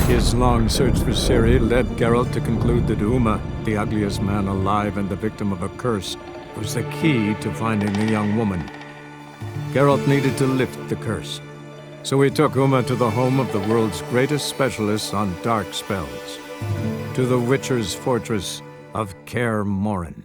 His long search for Ciri led Geralt to conclude that Uma, the ugliest man alive and the victim of a curse, was the key to finding the young woman. Geralt needed to lift the curse, so he took Uma to the home of the world's greatest specialists on dark spells, to the Witcher's fortress of Kaer Morhen.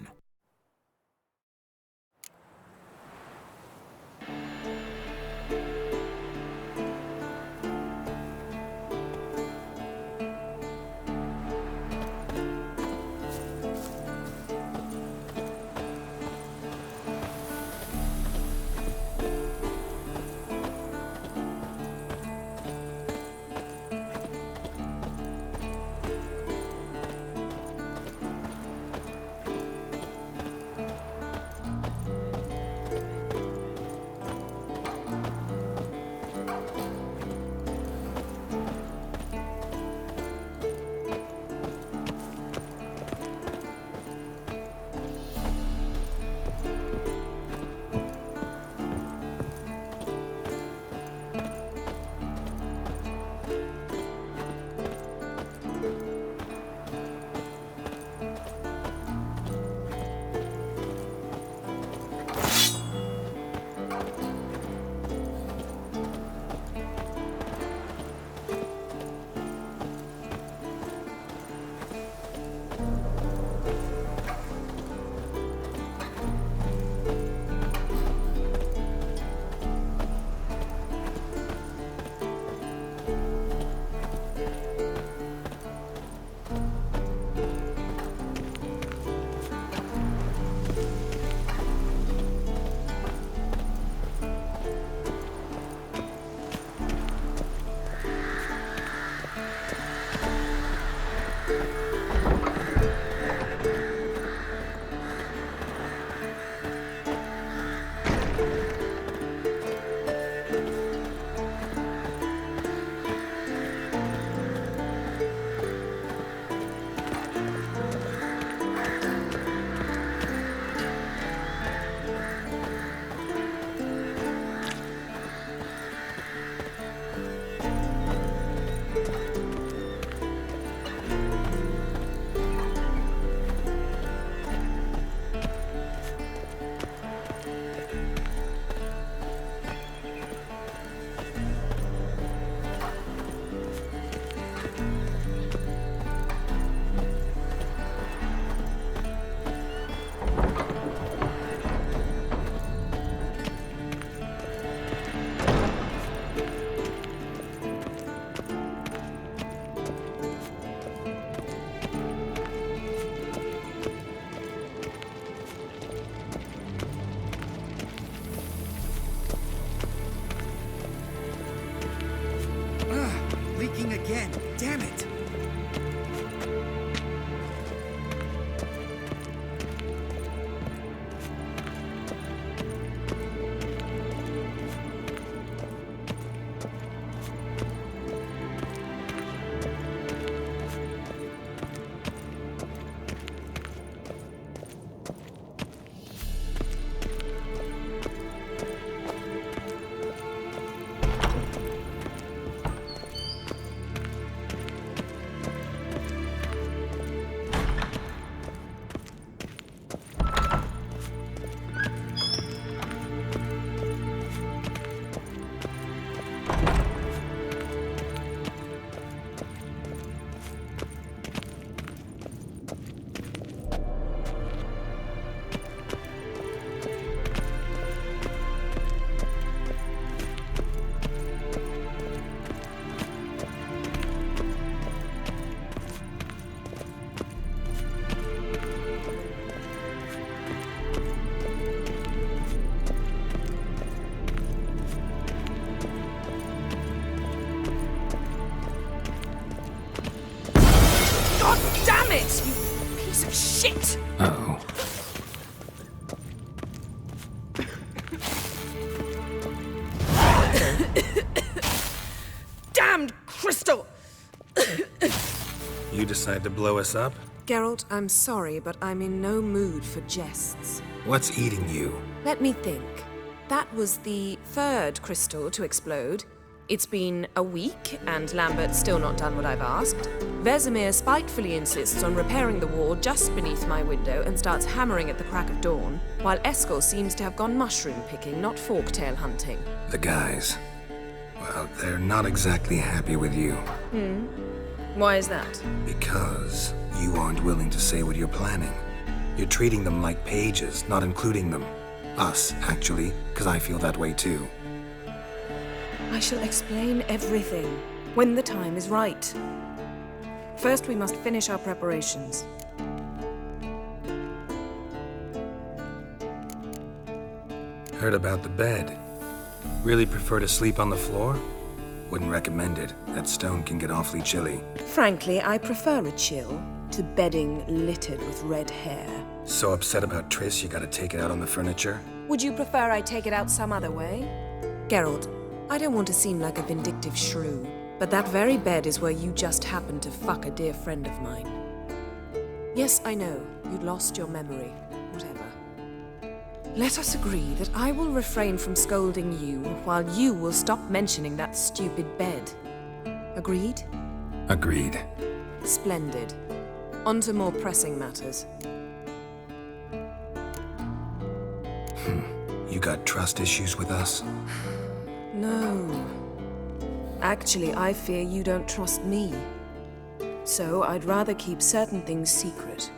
Leaking again. Damn it! Damn it, you piece of shit! Uh-oh. Damned crystal! You decide to blow us up? Geralt, I'm sorry, but I'm in no mood for jests. What's eating you? Let me think. That was the third crystal to explode. It's been a week, and Lambert's still not done what I've asked. Vesemir spitefully insists on repairing the wall just beneath my window and starts hammering at the crack of dawn, while Eskel seems to have gone mushroom picking, not forktail hunting. The guys. Well, they're not exactly happy with you. Why is that? Because you aren't willing to say what you're planning. You're treating them like pages, not including them. Us, actually, because I feel that way too. I shall explain everything when the time is right. First, we must finish our preparations. Heard about the bed. Really prefer to sleep on the floor? Wouldn't recommend it. That stone can get awfully chilly. Frankly, I prefer a chill to bedding littered with red hair. So upset about Triss you gotta take it out on the furniture? Would you prefer I take it out some other way? Geralt, I don't want to seem like a vindictive shrew, but that very bed is where you just happened to fuck a dear friend of mine. Yes, I know, you'd lost your memory. Whatever. Let us agree that I will refrain from scolding you while you will stop mentioning that stupid bed. Agreed? Agreed. Splendid. On to more pressing matters. You got trust issues with us? No. Actually, I fear you don't trust me. So I'd rather keep certain things secret,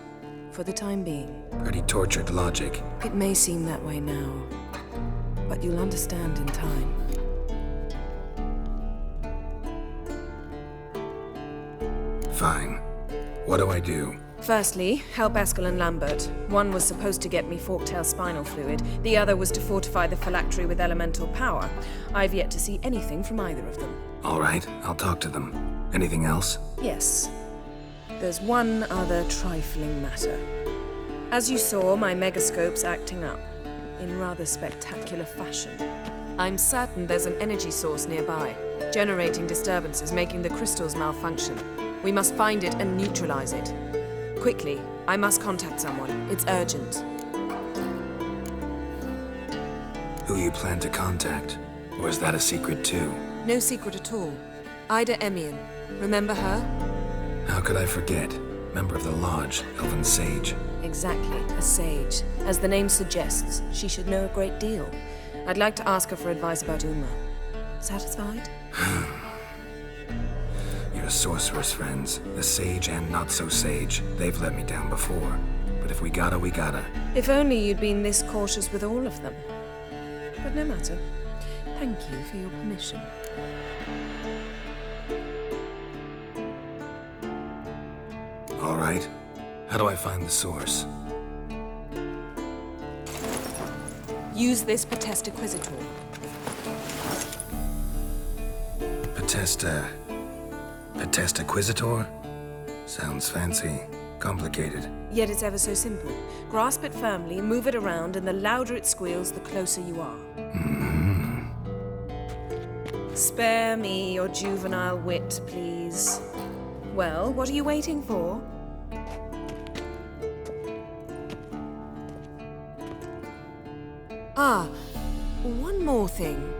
for the time being. Pretty tortured logic. It may seem that way now, but you'll understand in time. Fine. What do I do? Firstly, help Eskel and Lambert. One was supposed to get me forktail spinal fluid, the other was to fortify the phylactery with elemental power. I've yet to see anything from either of them. All right, I'll talk to them. Anything else? Yes. There's one other trifling matter. As you saw, my megascope's acting up, in rather spectacular fashion. I'm certain there's an energy source nearby, generating disturbances, making the crystals malfunction. We must find it and neutralize it. Quickly, I must contact someone. It's urgent. Who you plan to contact? Or is that a secret too? No secret at all. Ida Emian. Remember her? How could I forget? Member of the Lodge, Elven Sage. Exactly, a sage. As the name suggests, she should know a great deal. I'd like to ask her for advice about Uma. Satisfied? Your sorceress friends, the sage and not-so-sage, they've let me down before. But if we gotta, we gotta. If only you'd been this cautious with all of them. But no matter. Thank you for your permission. All right. How do I find the source? Use this Potestaquisitor. Potestaquisitor? Sounds fancy. Complicated. Yet it's ever so simple. Grasp it firmly, move it around, and the louder it squeals, the closer you are. Spare me your juvenile wit, please. Well, what are you waiting for? Ah, one more thing.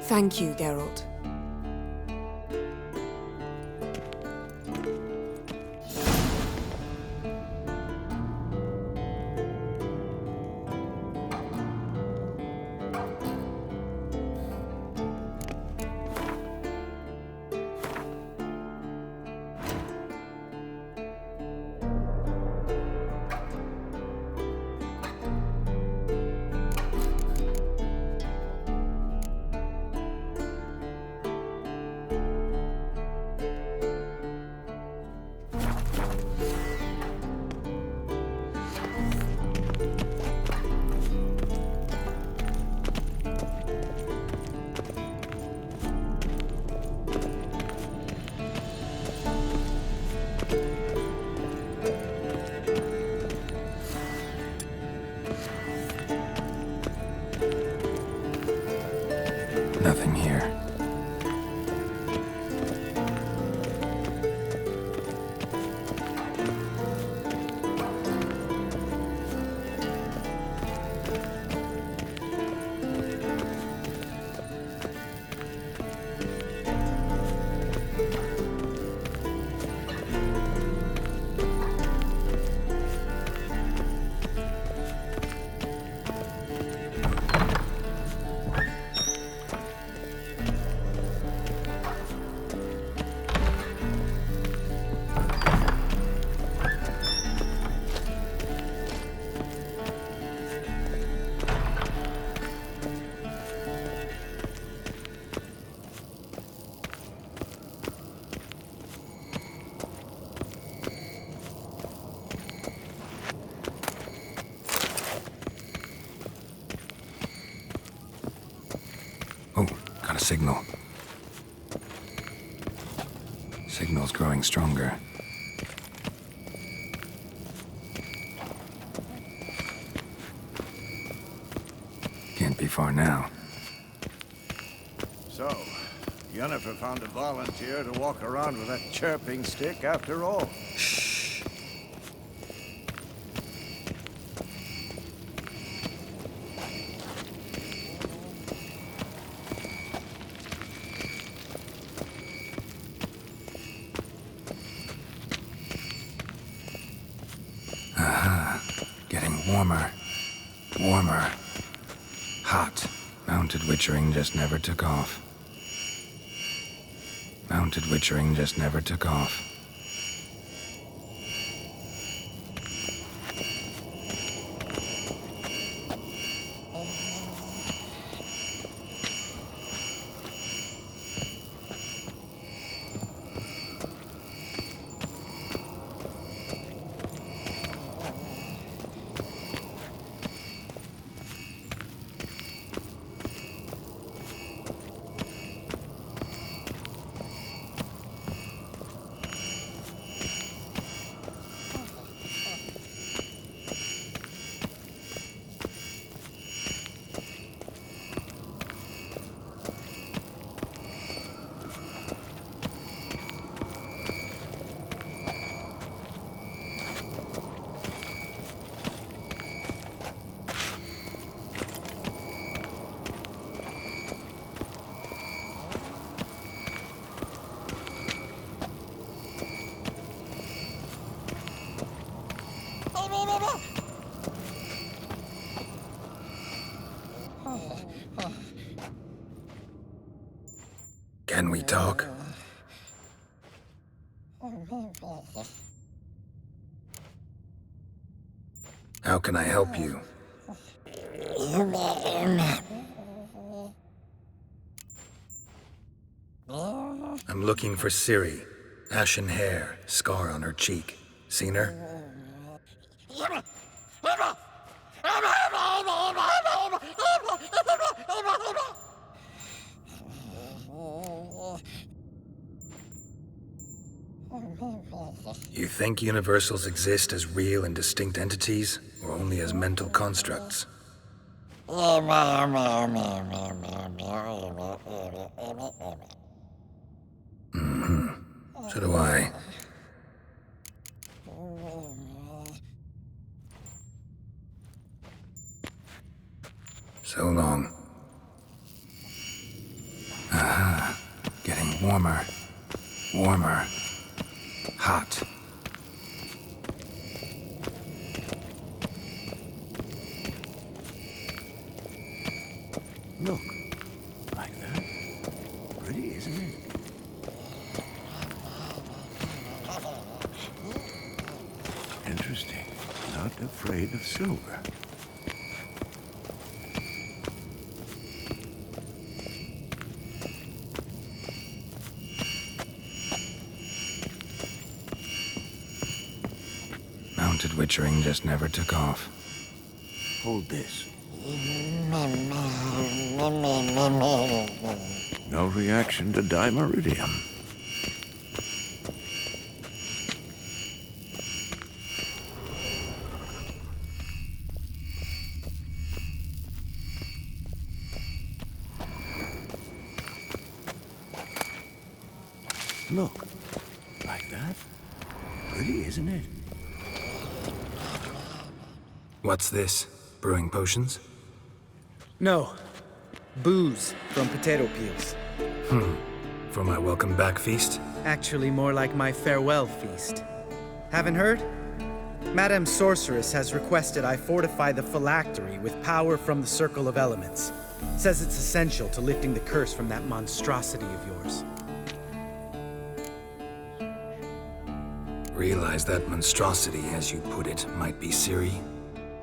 Thank you, Geralt. Nothing here. A signal. Signal's growing stronger. Can't be far now. So, Yennefer found a volunteer to walk around with that chirping stick after all. Getting warmer. Warmer. Hot. Mounted witchering just never took off. Mounted witchering just never took off. Can we talk? How can I help you? I'm looking for Ciri. Ashen hair, scar on her cheek. Seen her? You think universals exist as real and distinct entities, or only as mental constructs? So do I. So long. Aha. Getting warmer. Warmer. Hot. Look. Like that. Pretty, isn't it? Interesting. Not afraid of silver. Mounted witchering just never took off. Hold this. No reaction to dimeridium. Look. Like that. Pretty, isn't it? What's this? Brewing potions? No. Booze from potato peels. For my welcome back feast? Actually, more like my farewell feast. Haven't heard? Madame Sorceress has requested I fortify the phylactery with power from the Circle of Elements. Says it's essential to lifting the curse from that monstrosity of yours. Realize that monstrosity, as you put it, might be Ciri?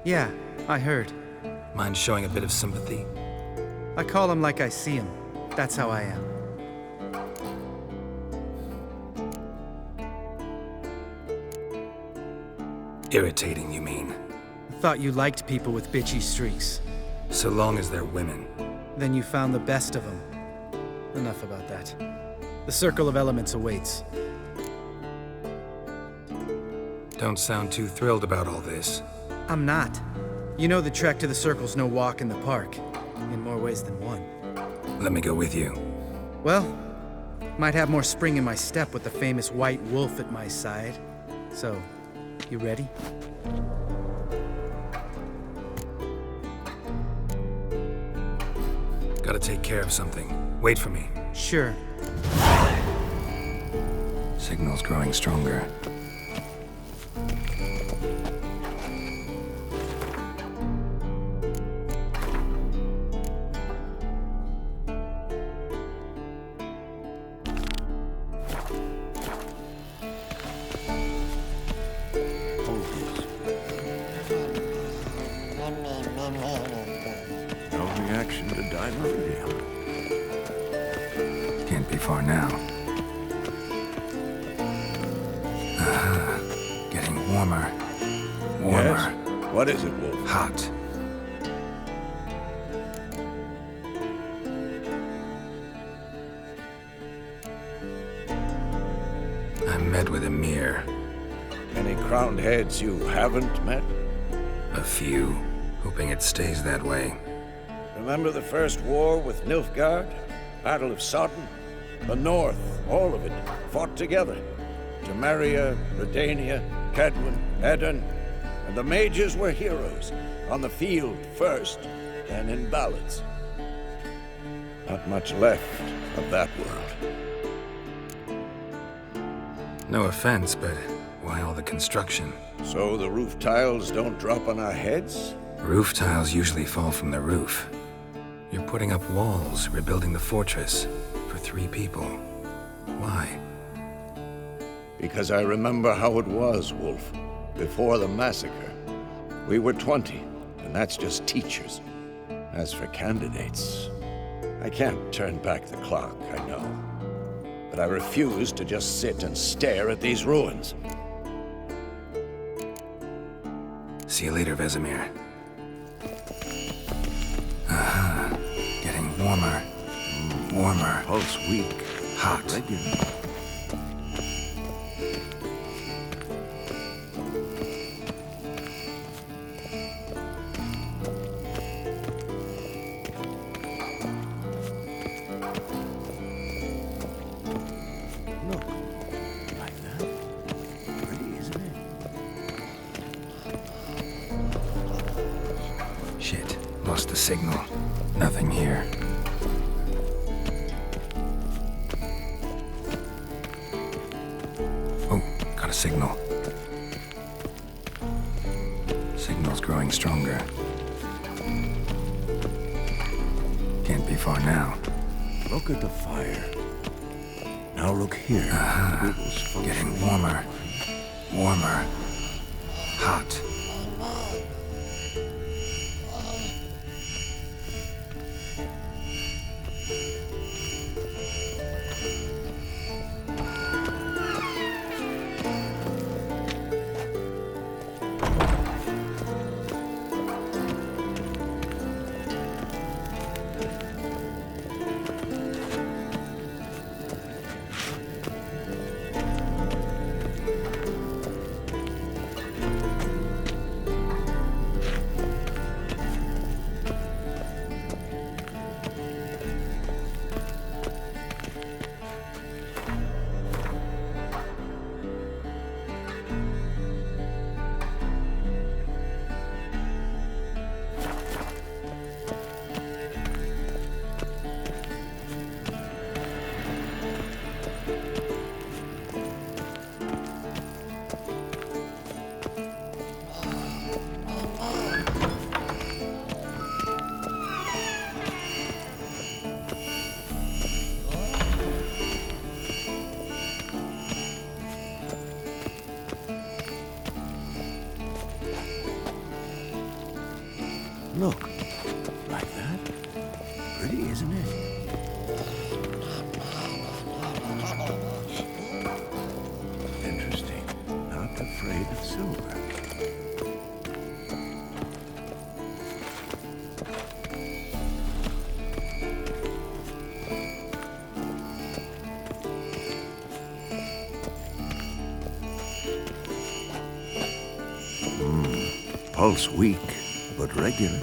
Yeah, I heard. Mind showing a bit of sympathy? I call him like I see him. That's how I am. Irritating, you mean? I thought you liked people with bitchy streaks. So long as they're women. Then you found the best of them. enough about that. The Circle of Elements awaits. Don't sound too thrilled about all this. I'm not. You know the trek to the Circle's no walk in the park. In more ways than one. Let me go with you. Well, might have more spring in my step with the famous white wolf at my side. So, you ready? Gotta take care of something. Wait for me. Sure. Signal's growing stronger. No reaction to dimeridium. Can't be far now. Getting warmer. Warmer. Yes? What is it, Wolf? Hot. I met with Emir. Any crowned heads you haven't met? A few. Hoping it stays that way. Remember the first war with Nilfgaard? Battle of Sodden? The North, all of it, fought together. Temeria, Redania, Cadwin, Edan, and the mages were heroes. On the field first, then in ballads. Not much left of that world. No offense, but why all the construction? So the roof tiles don't drop on our heads? Roof tiles usually fall from the roof. You're putting up walls, rebuilding the fortress, for 3 people. Why? Because I remember how it was, Wolf, before the massacre. We were 20, and that's just teachers. As for candidates, I can't turn back the clock, I know. But I refuse to just sit and stare at these ruins. See you later, Vesemir. Getting warmer. Warmer. Pulse weak. Hot. Regular. Look. Like that. Pretty, isn't it? Shit. Lost the signal. Nothing here. Oh, got a signal. Signal's growing stronger. Can't be far now. Look at the fire. Now look here. Getting warmer. Warmer. Hot. Look. Like that. Pretty, isn't it? Interesting. Not afraid of silver. Pulse weak, but regular.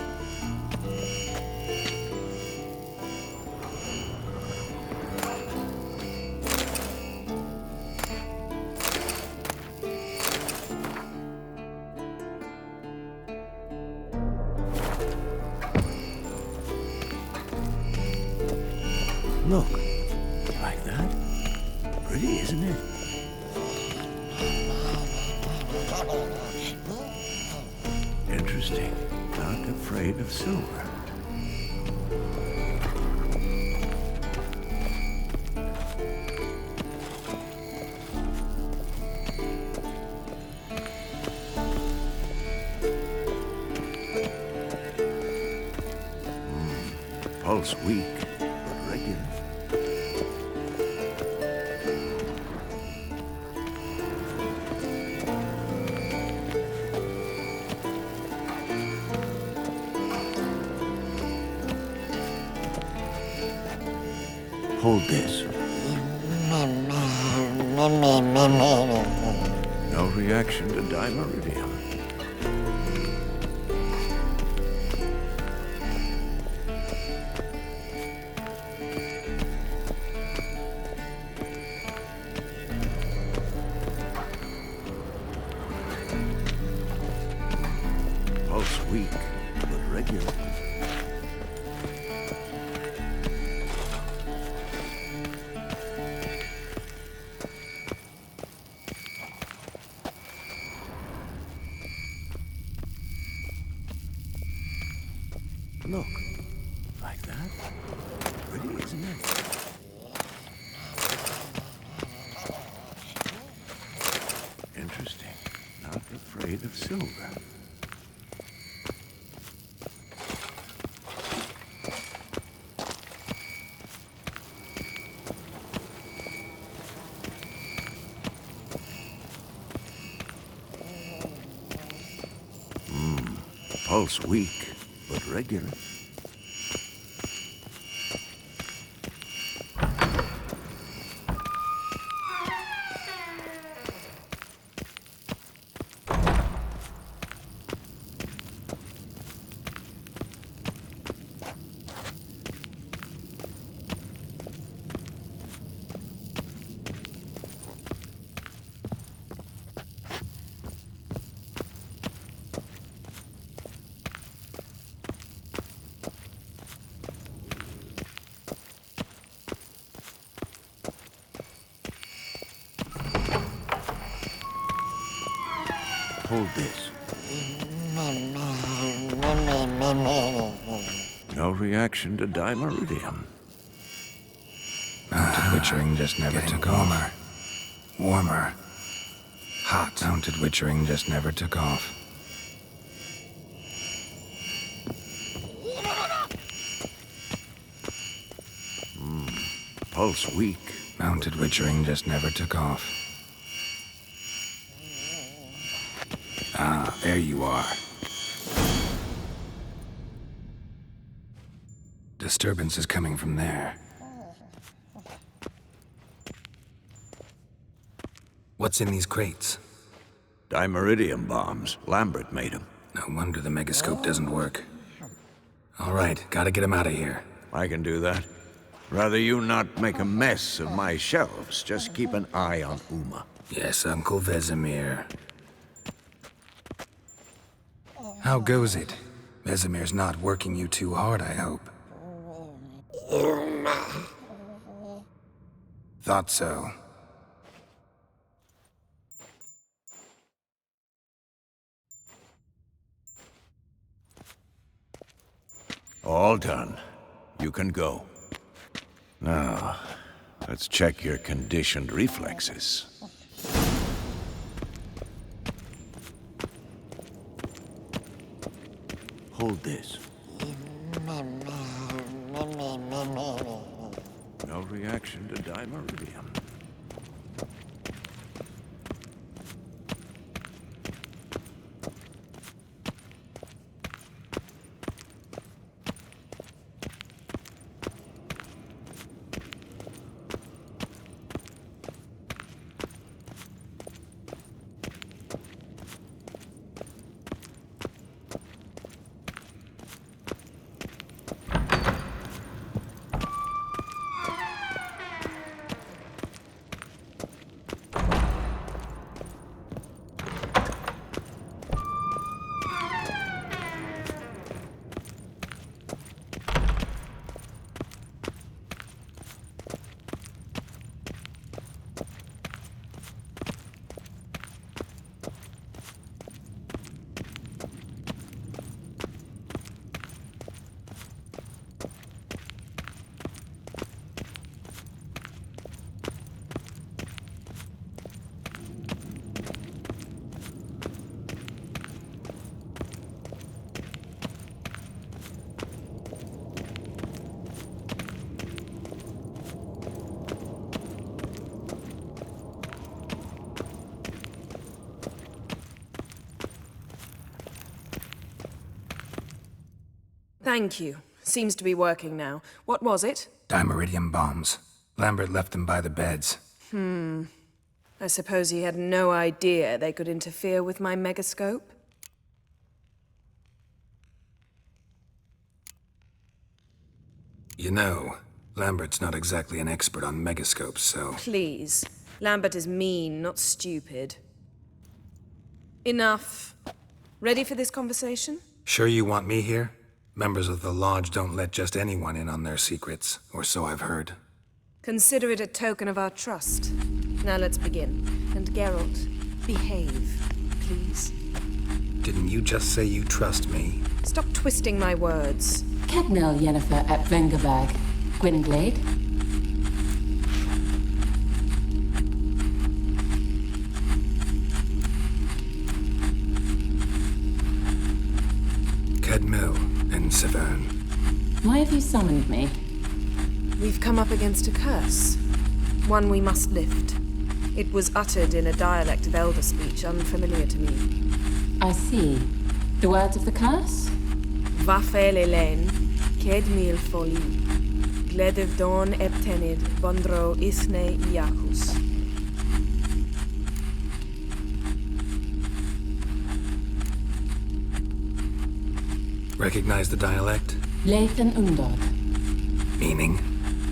Look, like that. Pretty, isn't it? Interesting. Not afraid of silver. Pulse weak, but regular. Hold this. No reaction to dimeridium. Pulse weak, but regular. Look, like that. Pretty, isn't it? Interesting. Not afraid of silver. Pulse weak, but regular. Hold this. No reaction to dimeridium. Mounted Witchering just never took off. Warmer. Hot. Mounted Witchering just never took off. Pulse weak. Mounted Witchering just never took off. Ah, there you are. Disturbance is coming from there. What's in these crates? Dimeridium bombs. Lambert made them. No wonder the megascope doesn't work. All right, gotta get him out of here. I can do that. Rather you not make a mess of my shelves. Just keep an eye on Uma. Yes, Uncle Vesemir. How goes it? Vesemir's not working you too hard, I hope. Thought so. All done. You can go. Now, let's check your conditioned reflexes. Hold this. No reaction to dimeridium. Thank you. Seems to be working now. What was it? Dimeridium bombs. Lambert left them by the beds. I suppose he had no idea they could interfere with my megascope? You know, Lambert's not exactly an expert on megascopes, so... Please. Lambert is mean, not stupid. Enough. Ready for this conversation? Sure you want me here? Members of the Lodge don't let just anyone in on their secrets, or so I've heard. Consider it a token of our trust. Now let's begin. And Geralt, behave, please. Didn't you just say you trust me? Stop twisting my words. Cadmel Yennefer at Vengerberg. Gwynblade. Cadmel and Severn. Why have you summoned me? We've come up against a curse. One we must lift. It was uttered in a dialect of Elder speech unfamiliar to me. I see. The words of the curse? Vafel Elen, Ked mil foli, Gledev don eptenid, Bondro isne iacus. Recognize the dialect? Lathan Undod. Meaning?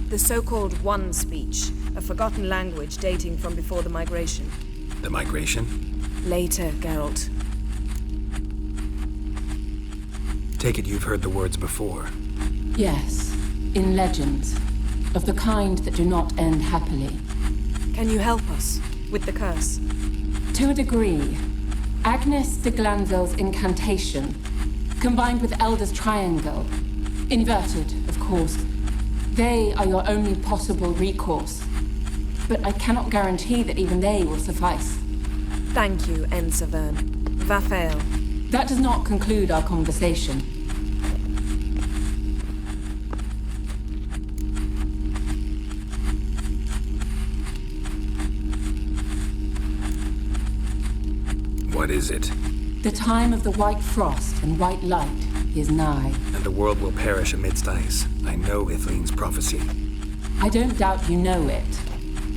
The so-called One speech, a forgotten language dating from before the migration. The migration? Later, Geralt. Take it you've heard the words before. Yes, in legends. Of the kind that do not end happily. Can you help us with the curse? To a degree. Agnes de Glanville's incantation, combined with Elder's triangle, inverted, of course. They are your only possible recourse. But I cannot guarantee that even they will suffice. Thank you, Severn. Vafel. That does not conclude our conversation. What is it? The time of the white frost and white light is nigh. And the world will perish amidst ice. I know Ithleen's prophecy. I don't doubt you know it,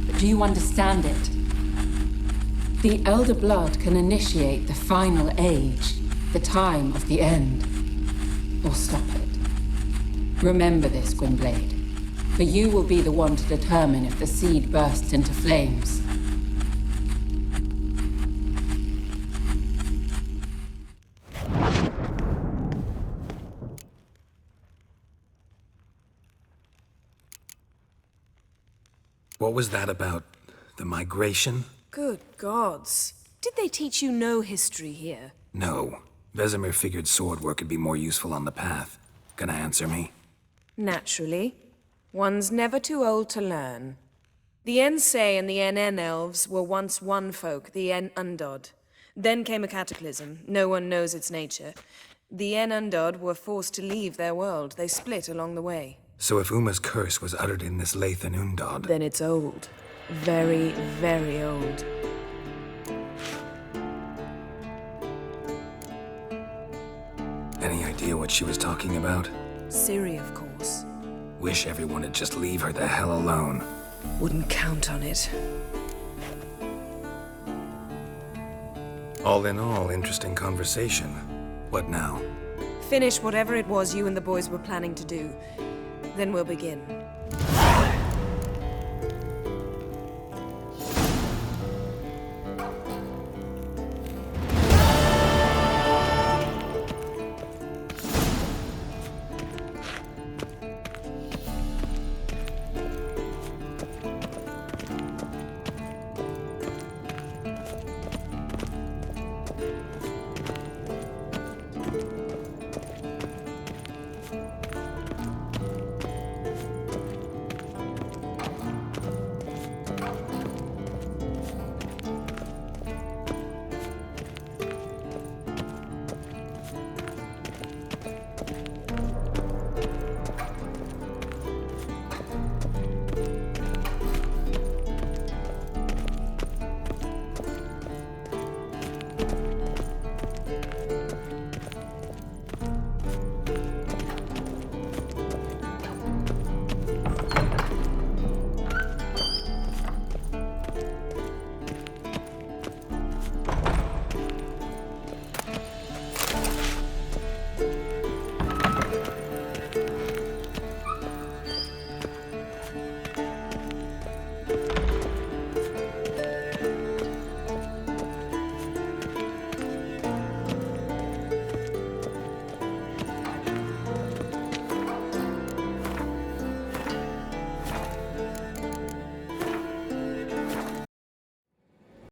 but do you understand it? The Elder Blood can initiate the final age, the time of the end, or stop it. Remember this, Gwynblade, for you will be the one to determine if the seed bursts into flames. What was that about? The migration? Good gods. Did they teach you no history here? No. Vesemir figured sword work could be more useful on the path. Gonna answer me? Naturally. One's never too old to learn. The Ensei and the NN elves were once one folk, the En Undod. Then came a cataclysm. No one knows its nature. The En Undod were forced to leave their world. They split along the way. So if Uma's curse was uttered in this Lathan Undod... Then it's old. Very, very old. Any idea what she was talking about? Ciri, of course. Wish everyone would just leave her the hell alone. Wouldn't count on it. All in all, interesting conversation. What now? Finish whatever it was you and the boys were planning to do. Then we'll begin.